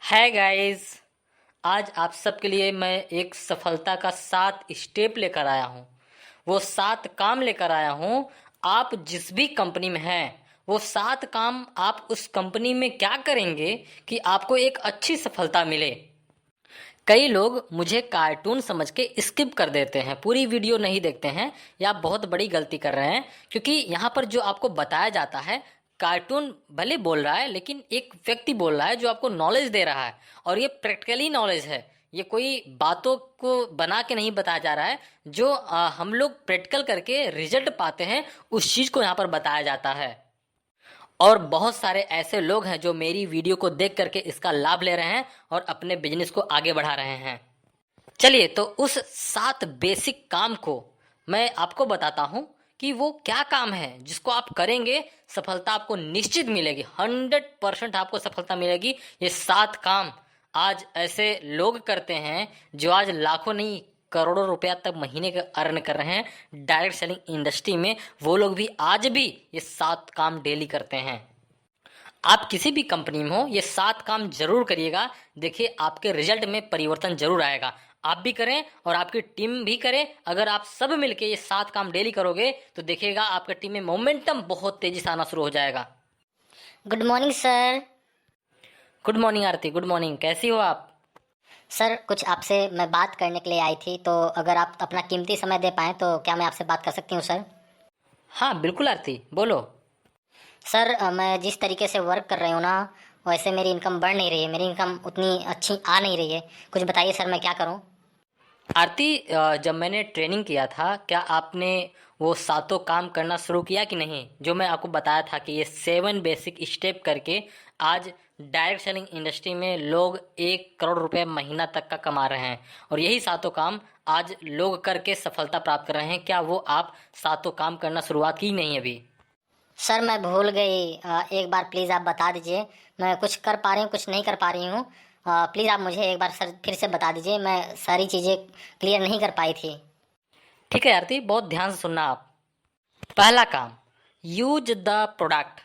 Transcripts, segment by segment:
Hi guys. आज आप सबके लिए मैं एक सफलता का 7 स्टेप लेकर आया हूँ। वो 7 काम लेकर आया हूँ। आप जिस भी कंपनी में हैं, वो 7 काम आप उस कंपनी में क्या करेंगे कि आपको एक अच्छी सफलता मिले। कई लोग मुझे कार्टून समझ के स्किप कर देते हैं, पूरी वीडियो नहीं देखते हैं, या बहुत बड़ी गलती कर रहे हैं। क्योंकि यहाँ पर जो आपको बताया जाता है, कार्टून भले बोल रहा है लेकिन एक व्यक्ति बोल रहा है जो आपको नॉलेज दे रहा है, और ये प्रैक्टिकली नॉलेज है। ये कोई बातों को बना के नहीं बताया जा रहा है। जो हम लोग प्रैक्टिकल करके रिजल्ट पाते हैं, उस चीज़ को यहाँ पर बताया जाता है। और बहुत सारे ऐसे लोग हैं जो मेरी वीडियो को देख करके इसका लाभ ले रहे हैं और अपने बिजनेस को आगे बढ़ा रहे हैं। चलिए, तो उस 7 बेसिक काम को मैं आपको बताता हूँ कि वो क्या काम है जिसको आप करेंगे, सफलता आपको निश्चित मिलेगी। 100% आपको सफलता मिलेगी। ये 7 काम आज ऐसे लोग करते हैं जो आज लाखों नहीं करोड़ों रुपया तक महीने का अर्न कर रहे हैं डायरेक्ट सेलिंग इंडस्ट्री में। वो लोग भी आज भी ये 7 काम डेली करते हैं। आप किसी भी कंपनी में हो, ये 7 काम जरूर करिएगा। देखिए, आपके रिजल्ट में परिवर्तन जरूर आएगा। आप भी करें और आपकी टीम भी करे। अगर आप सब मिलके ये 7 काम डेली करोगे तो देखिएगा आपके टीम में मोमेंटम बहुत तेजी से आना शुरू हो जाएगा। Good morning sir. Good morning Aarti, good morning. कैसी हो आप? सर कुछ आपसे मैं बात करने के लिए आई थी, तो अगर आप अपना कीमती समय दे पाएँ तो क्या मैं आपसे बात कर सकती हूँ सर? हाँ बिल्कुल आरती, बोलो। सर मैं जिस तरीके से वर्क कर रही हूँ ना, वैसे मेरी इनकम बढ़ नहीं रही है। मेरी इनकम उतनी अच्छी आ नहीं रही है। कुछ बताइए सर, मैं क्या करूँ? आरती, जब मैंने ट्रेनिंग किया था, क्या आपने वो 7 काम करना शुरू किया कि नहीं? जो मैं आपको बताया था कि ये 7 बेसिक स्टेप करके आज डायरेक्ट सेलिंग इंडस्ट्री में लोग 1 करोड़ रुपए महीना तक का कमा रहे हैं, और यही 7 काम आज लोग करके सफलता प्राप्त कर रहे हैं। क्या वो आप 7 काम करना शुरुआत की नहीं अभी? सर मैं भूल गई। एक बार प्लीज़ आप बता दीजिए। मैं कुछ कर पा रही हूँ, कुछ नहीं कर पा रही हूँ। प्लीज़ आप मुझे एक बार सर फिर से बता दीजिए। मैं सारी चीज़ें क्लियर नहीं कर पाई थी। ठीक है आरती, बहुत ध्यान से सुनना आप। पहला काम, यूज द प्रोडक्ट।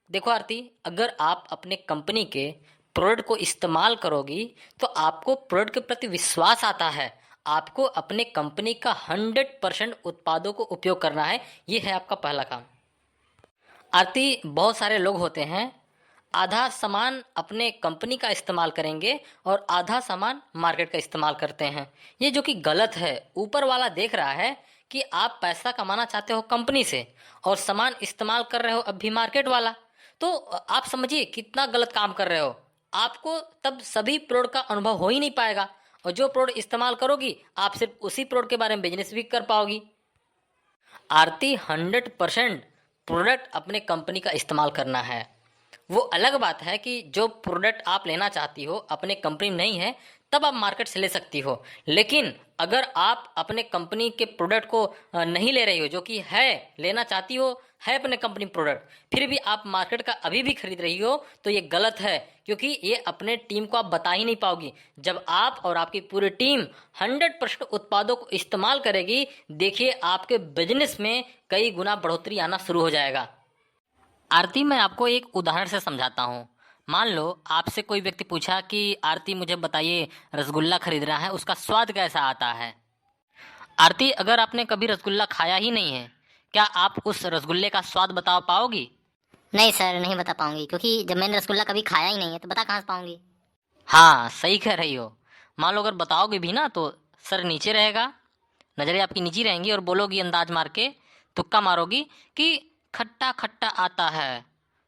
देखो आरती, अगर आप अपने कंपनी के प्रोडक्ट को इस्तेमाल करोगी तो आपको प्रोडक्ट के प्रति विश्वास आता है। आपको अपने कंपनी का 100% उत्पादों को उपयोग करना है। ये है आपका पहला काम। आरती, बहुत सारे लोग होते हैं, आधा सामान अपने कंपनी का इस्तेमाल करेंगे और आधा सामान मार्केट का इस्तेमाल करते हैं। ये जो कि गलत है। ऊपर वाला देख रहा है कि आप पैसा कमाना चाहते हो कंपनी से और सामान इस्तेमाल कर रहे हो अभी मार्केट वाला। तो आप समझिए कितना गलत काम कर रहे हो। आपको तब सभी प्रोडक्ट का अनुभव हो ही नहीं पाएगा, और जो प्रोडक्ट इस्तेमाल करोगी आप सिर्फ उसी प्रोडक्ट के बारे में बिजनेस भी कर पाओगी। आरती, 100% प्रोडक्ट अपने कंपनी का इस्तेमाल करना है। वो अलग बात है कि जो प्रोडक्ट आप लेना चाहती हो अपने कंपनी में नहीं है, तब आप मार्केट से ले सकती हो। लेकिन अगर आप अपने कंपनी के प्रोडक्ट को नहीं ले रही हो, जो कि है लेना चाहती हो, है अपने कंपनी प्रोडक्ट, फिर भी आप मार्केट का अभी भी खरीद रही हो, तो ये गलत है। क्योंकि ये अपने टीम को आप बता ही नहीं पाओगी। जब आप और आपकी पूरी टीम 100% उत्पादों को इस्तेमाल करेगी, देखिए आपके बिजनेस में कई गुना बढ़ोतरी आना शुरू हो जाएगा। आरती, मैं आपको एक उदाहरण से समझाता हूँ। मान लो आपसे कोई व्यक्ति पूछा कि आरती मुझे बताइए, रसगुल्ला खरीदना है, उसका स्वाद कैसा आता है। आरती, अगर आपने कभी रसगुल्ला खाया ही नहीं है, क्या आप उस रसगुल्ले का स्वाद बता पाओगी? नहीं सर, नहीं बता पाऊंगी, क्योंकि जब मैंने रसगुल्ला कभी खाया ही नहीं है तो बता कहाँ से पाऊंगी। हाँ सही कह रही हो। मान लो अगर बताओगे भी ना तो सर नीचे रहेगा, नजरें आपकी नीची रहेंगी, और बोलोगी अंदाज मार के, तुक्का मारोगी कि खट्टा खट्टा आता है,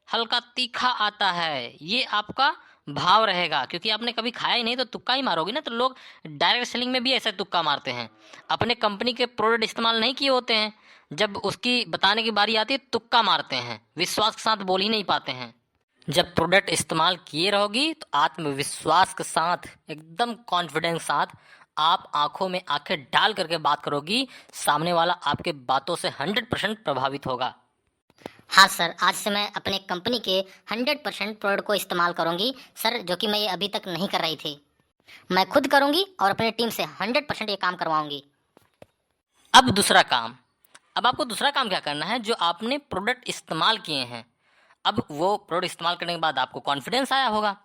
हल्का तीखा आता है। ये आपका भाव रहेगा, क्योंकि आपने कभी खाया ही नहीं तो तुक्का ही मारोगी ना। तो लोग डायरेक्ट सेलिंग में भी ऐसे तुक्का मारते हैं। अपने कंपनी के प्रोडक्ट इस्तेमाल नहीं किए होते हैं, जब उसकी बताने की बारी आती है तुक्का मारते हैं, विश्वास के साथ बोल ही नहीं पाते हैं। जब प्रोडक्ट इस्तेमाल किए रहोगी तो आत्मविश्वास के साथ, एकदम कॉन्फिडेंस साथ आप आंखों में आंखें डाल करके बात करोगी, सामने वाला आपके बातों से 100% प्रभावित होगा। हाँ सर, आज से मैं अपने कंपनी के 100% प्रोडक्ट को इस्तेमाल करूंगी सर, जो कि मैं ये अभी तक नहीं कर रही थी। मैं खुद करूंगी और अपने टीम से 100% ये काम करवाऊंगी। अब दूसरा काम। अब आपको दूसरा काम क्या करना है? जो आपने प्रोडक्ट इस्तेमाल किए हैं, अब वो प्रोडक्ट इस्तेमाल करने के बाद आपको कॉन्फिडेंस आया होगा।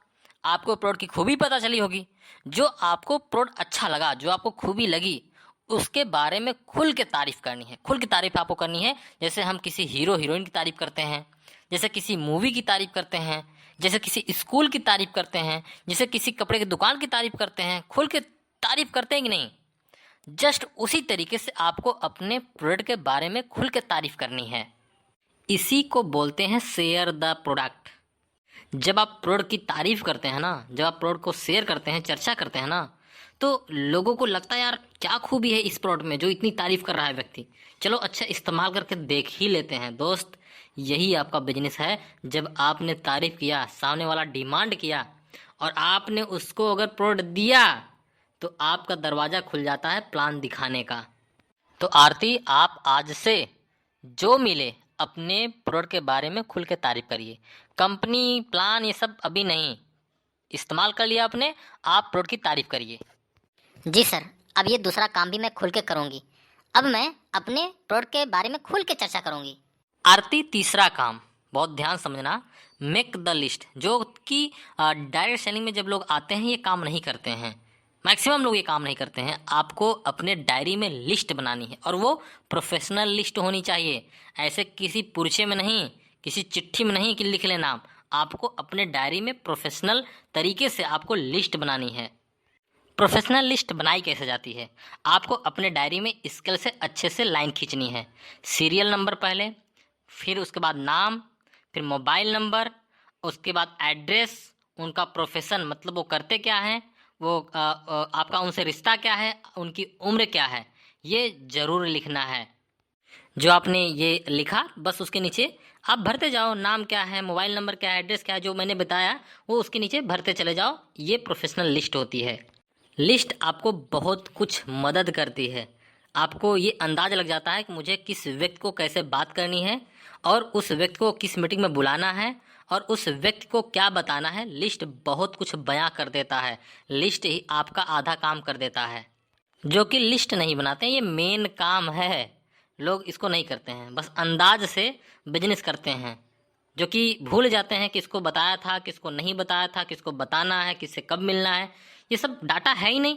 आपको प्रोडक्ट की खूबी पता चली होगी। जो आपको प्रोडक्ट अच्छा लगा, जो आपको खूबी लगी, उसके बारे में खुल के तारीफ करनी है। खुल के तारीफ आपको करनी है। जैसे हम किसी हीरो हीरोइन की तारीफ करते हैं, जैसे किसी मूवी की तारीफ करते हैं, जैसे किसी स्कूल की तारीफ करते हैं, जैसे किसी कपड़े की दुकान की तारीफ करते हैं, खुल के तारीफ करते हैं कि नहीं। जस्ट उसी तरीके से आपको अपने प्रोडक्ट के बारे में खुल के तारीफ करनी है। इसी को बोलते हैं शेयर द प्रोडक्ट। जब आप प्रोडक्ट की तारीफ करते हैं ना, जब आप प्रोडक्ट को शेयर करते हैं, चर्चा करते हैं ना, तो लोगों को लगता है यार क्या खूबी है इस प्रोडक्ट में जो इतनी तारीफ कर रहा है व्यक्ति, चलो अच्छा इस्तेमाल करके देख ही लेते हैं। दोस्त, यही आपका बिजनेस है। जब आपने तारीफ किया, सामने वाला डिमांड किया और आपने उसको अगर प्रोडक्ट दिया तो आपका दरवाज़ा खुल जाता है प्लान दिखाने का। तो आरती, आप आज से जो मिले अपने प्रोडक्ट के बारे में खुल के तारीफ करिए। कंपनी प्लान ये सब अभी नहीं, इस्तेमाल कर लिया आपने, आप प्रोडक्ट की तारीफ करिए। जी सर, अब ये दूसरा काम भी मैं खुल के करूँगी। अब मैं अपने प्रोडक्ट के बारे में खुल के चर्चा करूँगी। आरती, तीसरा काम बहुत ध्यान समझना, मेक द लिस्ट। जो कि डायरेक्ट सेलिंग में जब लोग आते हैं ये काम नहीं करते हैं, मैक्सिमम लोग ये काम नहीं करते हैं। आपको अपने डायरी में लिस्ट बनानी है और वो प्रोफेशनल लिस्ट होनी चाहिए। ऐसे किसी पुर्चे में नहीं, किसी चिट्ठी में नहीं कि लिख लेना। आपको अपने डायरी में प्रोफेशनल तरीके से आपको लिस्ट बनानी है। प्रोफेशनल लिस्ट बनाई कैसे जाती है? आपको अपने डायरी में स्केल से अच्छे से लाइन खींचनी है। सीरियल नंबर पहले, फिर उसके बाद नाम, फिर मोबाइल नंबर, उसके बाद एड्रेस, उनका प्रोफेशन मतलब वो करते क्या हैं, वो आपका उनसे रिश्ता क्या है, उनकी उम्र क्या है, ये ज़रूर लिखना है। जो आपने ये लिखा बस उसके नीचे आप भरते जाओ, नाम क्या है, मोबाइल नंबर क्या है, एड्रेस क्या है, जो मैंने बताया वो उसके नीचे भरते चले जाओ। ये प्रोफेशनल लिस्ट होती है। लिस्ट आपको बहुत कुछ मदद करती है। आपको ये अंदाज़ लग जाता है कि मुझे किस व्यक्ति को कैसे बात करनी है और उस व्यक्ति को किस मीटिंग में बुलाना है और उस व्यक्ति को क्या बताना है। लिस्ट बहुत कुछ बयां कर देता है। लिस्ट ही आपका आधा काम कर देता है। जो कि लिस्ट नहीं बनाते हैं, ये मेन काम है, लोग इसको नहीं करते हैं, बस अंदाज से बिजनेस करते हैं, जो कि भूल जाते हैं किसको बताया था, किसको नहीं बताया था, किसको बताना है, किससे कब मिलना है। ये सब डाटा है ही नहीं।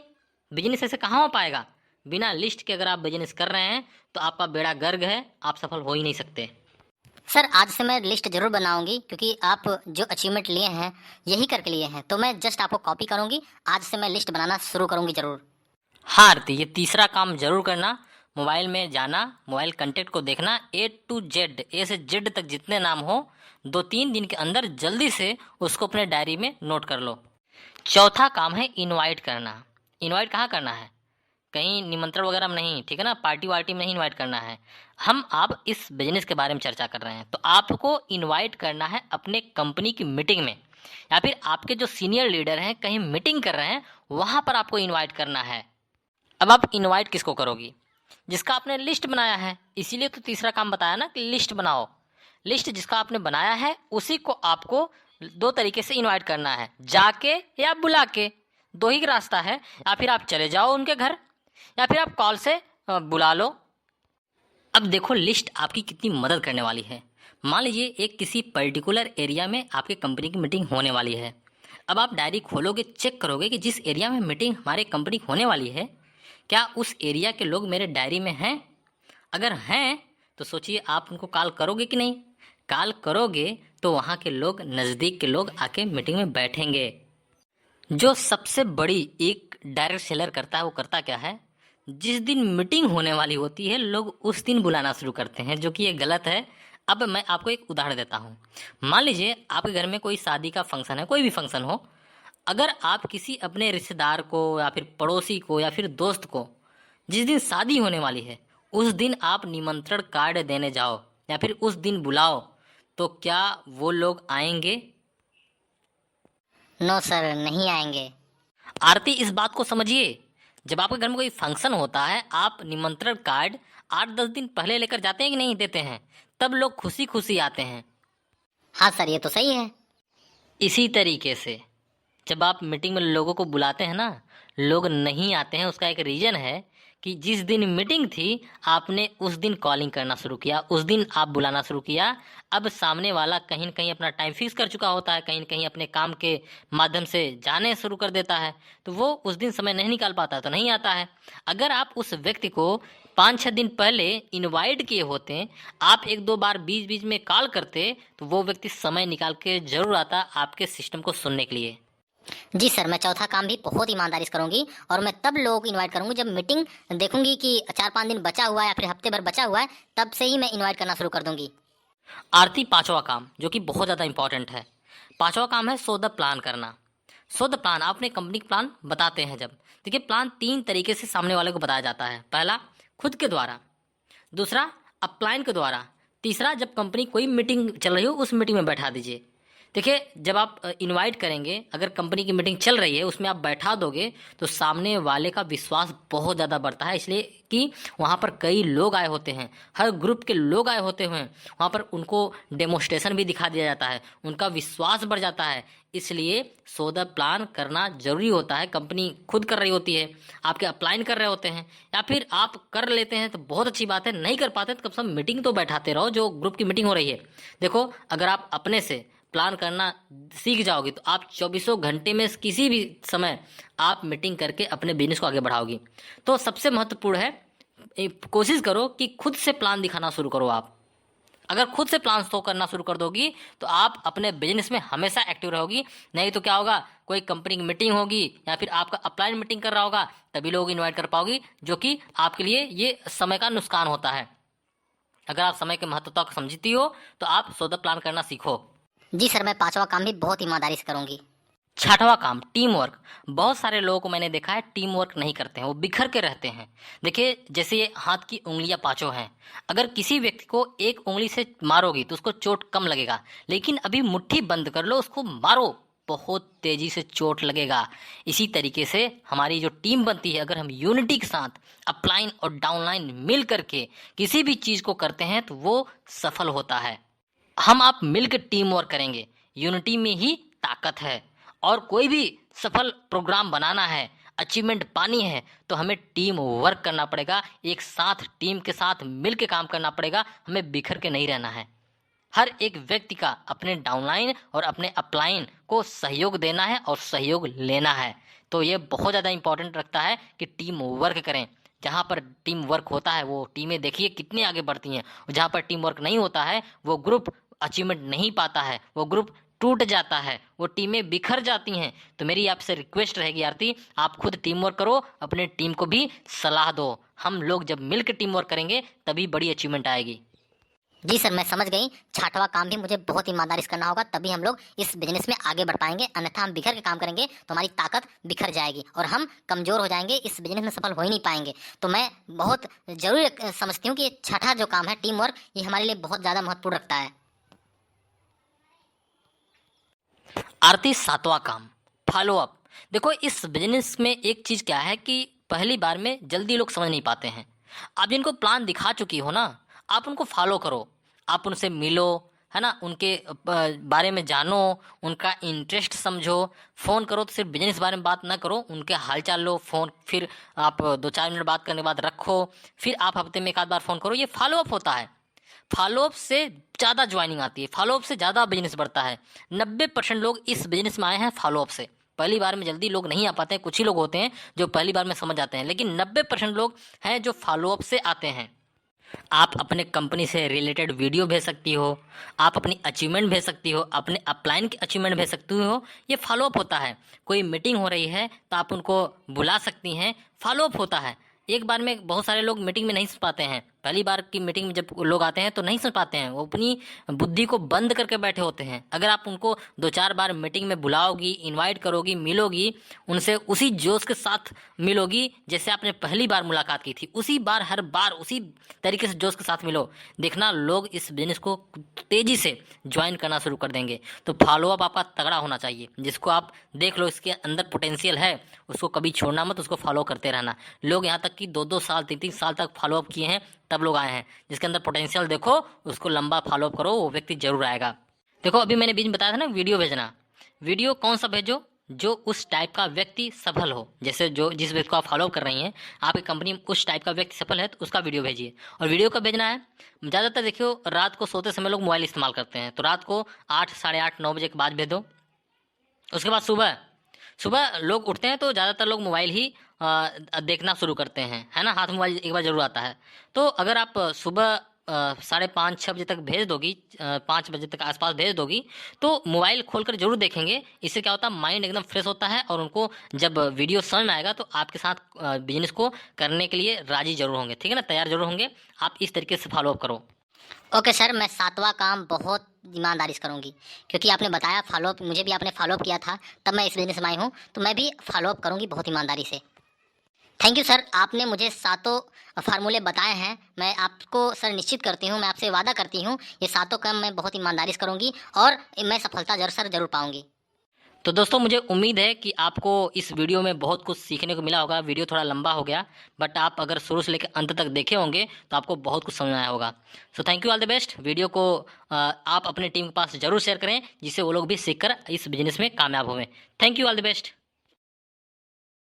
बिजनेस ऐसे कहाँ हो पाएगा? बिना लिस्ट के अगर आप बिजनेस कर रहे हैं तो आपका बेड़ा गर्क है, आप सफल हो ही नहीं सकते। सर, आज से मैं लिस्ट जरूर बनाऊंगी, क्योंकि आप जो अचीवमेंट लिए हैं यही करके लिए हैं, तो मैं जस्ट आपको कॉपी करूंगी। आज से मैं लिस्ट बनाना शुरू करूंगी जरूर। हाँ आरती, ये तीसरा काम जरूर करना। मोबाइल में जाना, मोबाइल कंटेक्ट को देखना, A to Z, ए से जेड तक जितने नाम हो 2-3 दिन के अंदर जल्दी से उसको अपने डायरी में नोट कर लो। चौथा काम है इनवाइट करना। इनवाइट कहाँ करना है? कहीं निमंत्रण वगैरह में नहीं, ठीक है ना, पार्टी वार्टी में नहीं इनवाइट करना है। हम आप इस बिजनेस के बारे में चर्चा कर रहे हैं, तो आपको इनवाइट करना है अपने कंपनी की मीटिंग में, या फिर आपके जो सीनियर लीडर हैं कहीं मीटिंग कर रहे हैं वहाँ पर आपको इनवाइट करना है। अब आप इनवाइट किसको करोगी? जिसका आपने लिस्ट बनाया है। इसीलिए तो तीसरा काम बताया ना कि लिस्ट बनाओ। लिस्ट जिसका आपने बनाया है उसी को आपको 2 तरीके से इनवाइट करना है, जाके या बुला के। 2 ही रास्ता है, या फिर आप चले जाओ उनके घर या फिर आप कॉल से बुला लो। अब देखो लिस्ट आपकी कितनी मदद करने वाली है। मान लीजिए एक किसी पर्टिकुलर एरिया में आपके कंपनी की मीटिंग होने वाली है। अब आप डायरी खोलोगे, चेक करोगे कि जिस एरिया में मीटिंग हमारे कंपनी होने वाली है, क्या उस एरिया के लोग मेरे डायरी में हैं? अगर हैं तो सोचिए आप उनको कॉल करोगे कि नहीं? कॉल करोगे तो वहाँ के लोग, नज़दीक के लोग आके मीटिंग में बैठेंगे। जो सबसे बड़ी एक डायरेक्ट सेलर करता है वो करता क्या है? जिस दिन मीटिंग होने वाली होती है लोग उस दिन बुलाना शुरू करते हैं, जो कि ये गलत है। अब मैं आपको एक उदाहरण देता हूँ। मान लीजिए आपके घर में कोई शादी का फंक्शन है, कोई भी फंक्शन हो। अगर आप किसी अपने रिश्तेदार को या फिर पड़ोसी को या फिर दोस्त को जिस दिन शादी होने वाली है उस दिन आप निमंत्रण कार्ड देने जाओ या फिर उस दिन बुलाओ, तो क्या वो लोग आएंगे? नो सर, नहीं आएंगे। आरती, इस बात को समझिए। जब आपके घर में कोई फंक्शन होता है आप निमंत्रण कार्ड 8-10 दिन पहले लेकर जाते हैं कि नहीं देते हैं? तब लोग खुशी खुशी आते हैं। हाँ सर, ये तो सही है। इसी तरीके से जब आप मीटिंग में लोगों को बुलाते हैं ना, लोग नहीं आते हैं, उसका एक रीज़न है कि जिस दिन मीटिंग थी आपने उस दिन कॉलिंग करना शुरू किया, उस दिन आप बुलाना शुरू किया। अब सामने वाला कहीं न कहीं अपना टाइम फिक्स कर चुका होता है, कहीं न कहीं अपने काम के माध्यम से जाने शुरू कर देता है, तो वो उस दिन समय नहीं निकाल पाता, तो नहीं आता है। अगर आप उस व्यक्ति को 5-6 दिन पहले इनवाइट किए होते, आप 1-2 बार बीच-बीच में कॉल करते, तो वो व्यक्ति समय निकाल के ज़रूर आता आपके सिस्टम को सुनने के लिए। जी सर, मैं चौथा काम भी बहुत ईमानदारी से करूंगी और मैं तब लोगों को इनवाइट करूंगी जब मीटिंग देखूंगी कि 4-5 दिन बचा हुआ है या फिर हफ्ते भर बचा हुआ है, तब से ही मैं इनवाइट करना शुरू कर दूंगी। आरती 5वां काम जो कि बहुत ज़्यादा इंपॉर्टेंट है। 5वां काम है सो द प्लान करना। सो द प्लान आप अपने कंपनी का प्लान बताते हैं जब, देखिए प्लान 3 तरीके से सामने वाले को बताया जाता है। पहला खुद के द्वारा, दूसरा अपलाइन के द्वारा, तीसरा जब कंपनी कोई मीटिंग चल रही हो उस मीटिंग में बैठा दीजिए। देखिए जब आप इनवाइट करेंगे, अगर कंपनी की मीटिंग चल रही है उसमें आप बैठा दोगे तो सामने वाले का विश्वास बहुत ज़्यादा बढ़ता है, इसलिए कि वहाँ पर कई लोग आए होते हैं, हर ग्रुप के लोग आए होते हैं, वहाँ पर उनको डेमोस्ट्रेशन भी दिखा दिया जाता है, उनका विश्वास बढ़ जाता है। इसलिए सो द प्लान करना ज़रूरी होता है। कंपनी खुद कर रही होती है, आपके अप्लाइन कर रहे होते हैं, या फिर आप कर लेते हैं तो बहुत अच्छी बात है, नहीं कर पाते तो कम से कम मीटिंग तो बैठाते रहो जो ग्रुप की मीटिंग हो रही है। देखो अगर आप अपने से प्लान करना सीख जाओगी तो आप 24 घंटे में किसी भी समय आप मीटिंग करके अपने बिजनेस को आगे बढ़ाओगी। तो सबसे महत्वपूर्ण है कोशिश करो कि खुद से प्लान दिखाना शुरू करो। आप अगर खुद से प्लान शो करना शुरू कर दोगी तो आप अपने बिजनेस में हमेशा एक्टिव रहोगी। नहीं तो क्या होगा, कोई कंपनी की मीटिंग होगी या फिर आपका अपलाइन मीटिंग कर रहा होगा, तभी लोग इन्वाइट कर पाओगी, जो कि आपके लिए ये समय का नुकसान होता है। अगर आप समय के महत्वता को समझती हो तो आप सो द प्लान करना सीखो। जी सर, मैं 5वां काम भी बहुत ईमानदारी से करूंगी। 6वां काम टीम वर्क। बहुत सारे लोगों को मैंने देखा है टीम वर्क नहीं करते हैं, वो बिखर के रहते हैं। देखिए जैसे ये हाथ की उंगलियां पांचों हैं, अगर किसी व्यक्ति को एक उंगली से मारोगी तो उसको चोट कम लगेगा, लेकिन अभी मुट्ठी बंद कर लो, उसको मारो, बहुत तेजी से चोट लगेगा। इसी तरीके से हमारी जो टीम बनती है, अगर हम यूनिटी के साथ अपलाइन और डाउनलाइन मिल करके किसी भी चीज को करते हैं तो वो सफल होता है। हम आप मिलकर टीम वर्क करेंगे, यूनिटी में ही ताकत है। और कोई भी सफल प्रोग्राम बनाना है, अचीवमेंट पानी है, तो हमें टीम वर्क करना पड़ेगा, एक साथ टीम के साथ मिलकर काम करना पड़ेगा, हमें बिखर के नहीं रहना है। हर एक व्यक्ति का अपने डाउनलाइन और अपने अपलाइन को सहयोग देना है और सहयोग लेना है। तो ये बहुत ज़्यादा इंपॉर्टेंट रखता है कि टीम वर्क करें। जहाँ पर टीम वर्क होता है वो टीमें देखिए कितनी आगे बढ़ती हैं, जहाँ पर टीम वर्क नहीं होता है वो ग्रुप अचीवमेंट नहीं पाता है, वो ग्रुप टूट जाता है, वो टीमें बिखर जाती हैं। तो मेरी आपसे रिक्वेस्ट रहेगी आरती, आप खुद टीम वर्क करो, अपने टीम को भी सलाह दो। हम लोग जब मिलकर टीम वर्क करेंगे तभी बड़ी अचीवमेंट आएगी। जी सर, मैं समझ गई। 6वां काम भी मुझे बहुत ईमानदारी से करना होगा, तभी हम लोग इस बिजनेस में आगे बढ़ पाएंगे। अन्यथा हम बिखर के काम करेंगे तो हमारी ताकत बिखर जाएगी और हम कमजोर हो जाएंगे, इस बिजनेस में सफल हो ही नहीं पाएंगे। तो मैं बहुत जरूरी समझती हूँ कि ये 6ठा जो काम है टीम वर्क, ये हमारे लिए बहुत ज़्यादा महत्वपूर्ण रखता है। आरती 7वां काम फॉलो अप। देखो इस बिजनेस में एक चीज क्या है कि पहली बार में जल्दी लोग समझ नहीं पाते हैं। आप जिनको प्लान दिखा चुकी हो ना, आप उनको फॉलो करो, आप उनसे मिलो, है ना, उनके बारे में जानो, उनका इंटरेस्ट समझो। फोन करो तो सिर्फ बिजनेस बारे में बात ना करो, उनके हालचाल लो फोन, फिर आप 2-4 मिनट बात करने के बाद रखो, फिर आप हफ्ते में 1 आध बार फोन करो। ये फॉलो अप होता है। फॉलोअप से ज़्यादा ज्वाइनिंग आती है, फॉलोअप से ज़्यादा बिजनेस बढ़ता है। 90% लोग इस बिजनेस में आए हैं फॉलोअप से। पहली बार में जल्दी लोग नहीं आ पाते हैं, कुछ ही लोग होते हैं जो पहली बार में समझ आते हैं, लेकिन 90% लोग हैं जो फॉलोअप से आते हैं। आप अपने कंपनी से रिलेटेड वीडियो भेज सकती हो, आप अपनी अचीवमेंट भेज सकती हो, अपने अपलाइन की अचीवमेंट भेज सकती हो। ये फॉलोअप होता है। कोई मीटिंग हो रही है तो आप उनको बुला सकती हैं, फॉलोअप होता है। एक बार में बहुत सारे लोग मीटिंग में नहीं सुन पाते हैं, पहली बार की मीटिंग में जब लोग आते हैं तो नहीं सुन पाते हैं, वो अपनी बुद्धि को बंद करके बैठे होते हैं। अगर आप उनको 2-4 बार मीटिंग में बुलाओगी, इनवाइट करोगी, मिलोगी, उनसे उसी जोश के साथ मिलोगी जैसे आपने पहली बार मुलाकात की थी, उसी बार हर बार उसी तरीके से जोश के साथ मिलो, देखना लोग इस बिजनेस को तेज़ी से ज्वाइन करना शुरू कर देंगे। तो फॉलोअप आपका तगड़ा होना चाहिए, जिसको आप देख लो इसके अंदर पोटेंशियल है, उसको कभी छोड़ना मत, उसको फॉलो करते रहना। लोग यहाँ तक कि 2-2 साल 3-3 साल तक फॉलोअप किए हैं, तब लोग आए हैं। जिसके अंदर पोटेंशियल देखो उसको लंबा फॉलोअप करो, वो व्यक्ति जरूर आएगा। देखो अभी मैंने बीच में बताया था ना वीडियो भेजना, वीडियो कौन सा भेजो, जो उस टाइप का व्यक्ति सफल हो। जैसे जो जिस व्यक्ति को आप फॉलो कर रही हैं, आपकी कंपनी में उस टाइप का व्यक्ति सफल है तो उसका वीडियो भेजिए। और वीडियो कब भेजना है? ज़्यादातर देखियो रात को सोते समय लोग मोबाइल इस्तेमाल करते हैं, तो रात को 8, साढ़े 8, 9 बजे के बाद भेज दो। उसके बाद सुबह सुबह लोग उठते हैं तो ज़्यादातर लोग मोबाइल ही देखना शुरू करते हैं, है ना। हाथ में मोबाइल एक बार ज़रूर आता है। तो अगर आप सुबह 5:30, 6 बजे तक भेज दोगी, 5 बजे तक आसपास भेज दोगी, तो मोबाइल खोलकर जरूर देखेंगे। इससे क्या होता है, माइंड एकदम फ्रेश होता है और उनको जब वीडियो समझ में आएगा तो आपके साथ बिजनेस को करने के लिए राजी जरूर होंगे, ठीक है ना, तैयार जरूर होंगे। आप इस तरीके से फॉलोअप करो। ओके सर, मैं 7वां काम बहुत ईमानदारी से करूँगी, क्योंकि आपने बताया फॉलोअप, मुझे भी आपने फॉलोअप किया था तब मैं इस बिजनेस में आई हूँ, तो मैं भी फॉलोअप करूँगी बहुत ईमानदारी से। थैंक यू सर, आपने मुझे 7 फार्मूले बताए हैं। मैं आपको सर निश्चित करती हूँ, मैं आपसे वादा करती हूँ ये 7 काम मैं बहुत ईमानदारी से करूँगी और मैं सफलता जरूर पाऊँगी। तो दोस्तों मुझे उम्मीद है कि आपको इस वीडियो में बहुत कुछ सीखने को मिला होगा। वीडियो थोड़ा लंबा हो गया, बट आप अगर शुरू से लेकर अंत तक देखे होंगे तो आपको बहुत कुछ समझ में आया होगा। So thank you, all the best. Video को आप अपने टीम के पास जरूर शेयर करें, जिससे वो लोग भी सीखकर इस बिजनेस में कामयाब हों। Thank you, all the best.